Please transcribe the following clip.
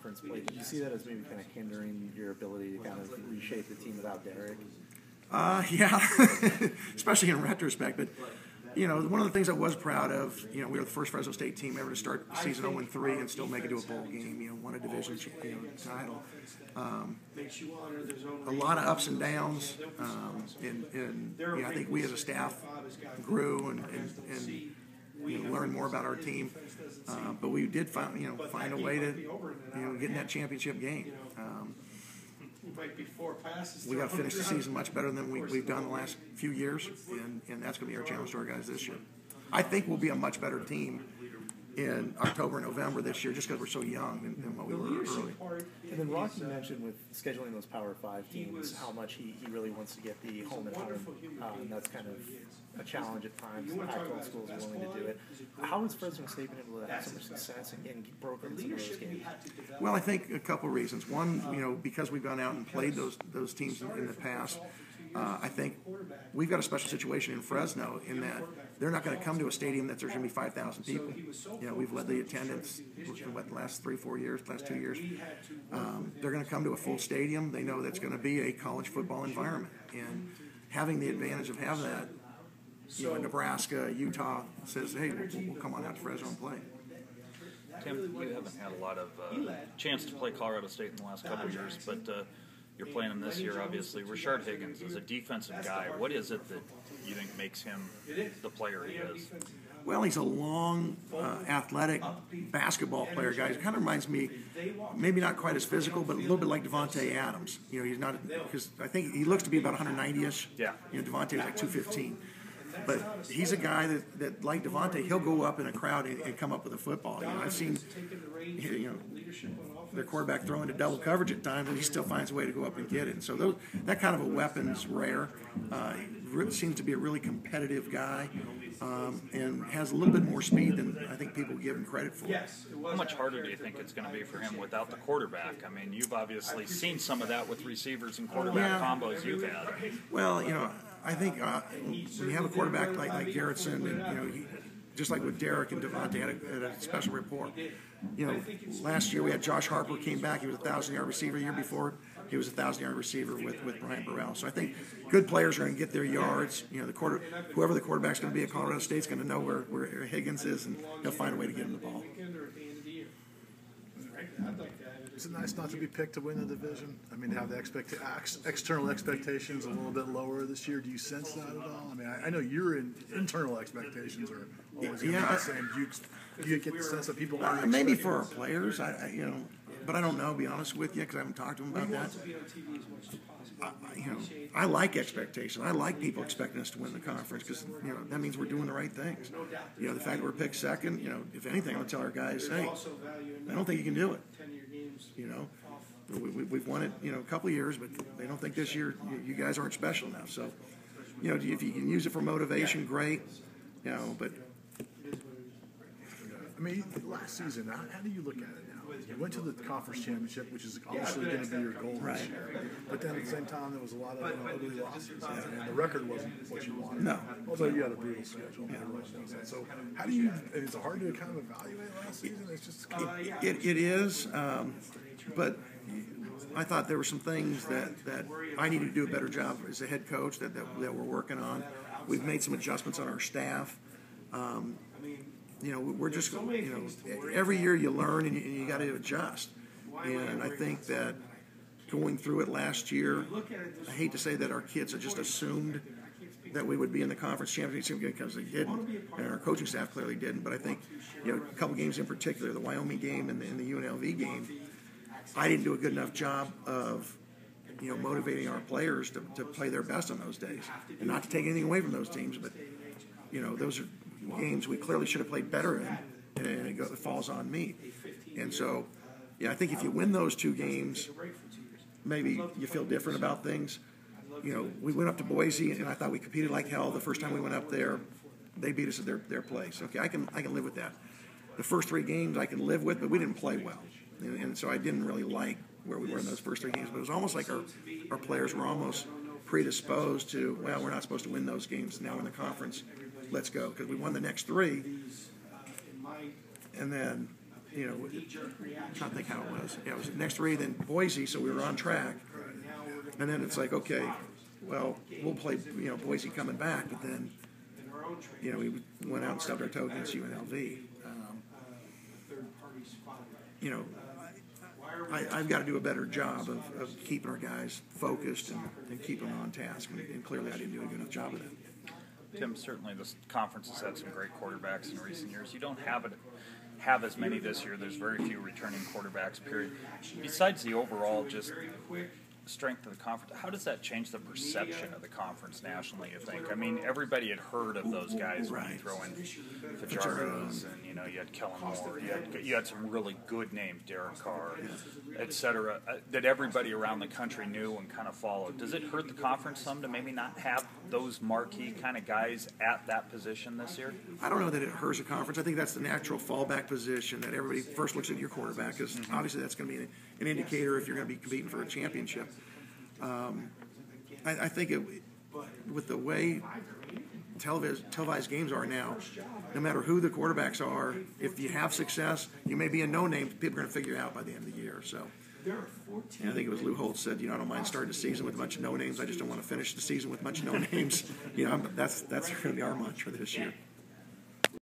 conference play. Did you see that as maybe kind of hindering your ability to kind of reshape the team without Derek? Yeah, especially in retrospect. But, one of the things I was proud of, we were the first Fresno State team ever to start the season 0-3 and still make it to a bowl game, won a division title. A lot of ups and downs, and I think we as a staff grew and learned more about our team. But we did find a way to get in that championship game. We got to finish the season much better than we've done the last few years, and that's going to be our challenge to our guys this year. I think we'll be a much better team in October and November this year just because we're so young than what we were early. And then Rocky mentioned with scheduling those Power 5 teams how much he really wants to get the home and home, and that's kind of a challenge at times. Pac-12 schools are willing to do it. How has Fresno State been able to have so much success in getting broken into those games? Well, I think a couple of reasons. One, because we've gone out and played those teams in the past, I think we've got a special situation in Fresno in that they're not going to come to a stadium that there's going to be 5,000 people. We've led the attendance in the last 3-4 years, last 2 years. They're going to come to a full stadium. They know that's going to be a college football environment, and having the advantage of having that, in Nebraska, Utah says, hey, we'll come on out to Fresno and play. Tim, you haven't had a lot of chance to play Colorado State in the last couple of years, but you're playing him this year, obviously. Rashard Higgins is a defensive guy. What is it that you think makes him the player he is? Well, he's a long, athletic basketball player, guys. It kind of reminds me, maybe not quite as physical, but a little bit like Devontae Adams. He's not, because I think he looks to be about 190-ish. Yeah. Devontae was like 215. But he's a guy that like Devontae, he'll go up in a crowd and come up with a football. I've seen, their quarterback throw into double coverage at times, and he still finds a way to go up and get it. And so that kind of a weapon's rare. He seems to be a really competitive guy, and has a little bit more speed than I think people give him credit for. How much harder do you think it's going to be for him without the quarterback? I mean, you've obviously seen some of that with receivers and quarterback combos you've had. Well, I think when you have a quarterback like Garrettson, and just like with Derek and Devontae had a special rapport. Last year we had Josh Harper came back. He was a 1,000-yard receiver. The year before, he was a 1,000-yard receiver with Brian Burrell. So I think good players are going to get their yards. Whoever the quarterback's going to be at Colorado State's going to know where Higgins is, and he'll find a way to get him the ball. Is it nice not to be picked to win the division? I mean, have the external expectations a little bit lower this year. Do you sense that at all? I mean, I know your internal expectations are always going to be the same. Do you get the sense that people aren't maybe for our players, but I don't know, to be honest with you, because I haven't talked to them about that. I like expectation. I like people expecting us to win the conference because that means we're doing the right things. The fact that we're picked second, if anything, I'll tell our guys, hey, I don't think you can do it. We've won it, a couple of years, but they don't think this year you guys aren't special enough. So, if you can use it for motivation, great. But I mean, last season, how do you look at it now? You went to the conference championship, which is obviously going to be your goal this year. But then at the same time, there was a lot of ugly losses, and the record wasn't what you wanted. No. Although you had a brutal schedule. So how do you? And it's hard to kind of evaluate last season. It's just it is, but I thought there were some things that I needed to do a better job as a head coach that we're working on. We've made some adjustments on our staff. We're just, every year you learn and you got to adjust. And I think that going through it last year, I hate to say that our kids have just assumed that we would be in the conference championship because they didn't, and our coaching staff clearly didn't. But I think, a couple games in particular, the Wyoming game and the UNLV game, I didn't do a good enough job of, motivating our players to play their best on those days. And not to take anything away from those teams, but, those are games we clearly should have played better in, and it falls on me. And so, I think if you win those two games, maybe you feel different about things. We went up to Boise, and I thought we competed like hell the first time we went up there. They beat us at their place. Okay, I can live with that. The first three games I can live with, but we didn't play well. And so I didn't really like where we were in those first three games. But it was almost like our players were almost predisposed to, well, we're not supposed to win those games. Now in the conference, let's go. Because we won the next three. And then you know, I'm trying to think how it was. Yeah, it was next 3, then Boise, so we were on track. And then it's like, okay, well, we'll play, you know, Boise coming back, but then, you know, we went out and stubbed our toe against UNLV. You know, I've got to do a better job of keeping our guys focused and keeping them on task, and clearly I didn't do a good enough job of that. Tim, certainly this conference has had some great quarterbacks in recent years. You don't have as many this year. There's very few returning quarterbacks, period. Besides the overall just strength of the conference, how does that change the perception of the conference nationally, you think? I mean, everybody had heard of those guys when you throw in Fajardo's, and, you know, you had Kellen Moore, you had some really good names, Derek Carr, et cetera, that everybody around the country knew and kind of followed. Does it hurt the conference some to maybe not have those marquee kind of guys at that position this year? I don't know that it hurts the conference. I think that's the natural fallback position that everybody first looks at your quarterback, because obviously that's going to be an indicator if you're going to be competing for a championship. I think with the way televised games are now, no matter who the quarterbacks are, if you have success, you may be a no-name. People are going to figure you out by the end of the year. So, and I think it was Lou Holtz said, you know, I don't mind starting the season with a bunch of no-names. I just don't want to finish the season with a bunch of no-names. You know, that's going to be our mantra this year.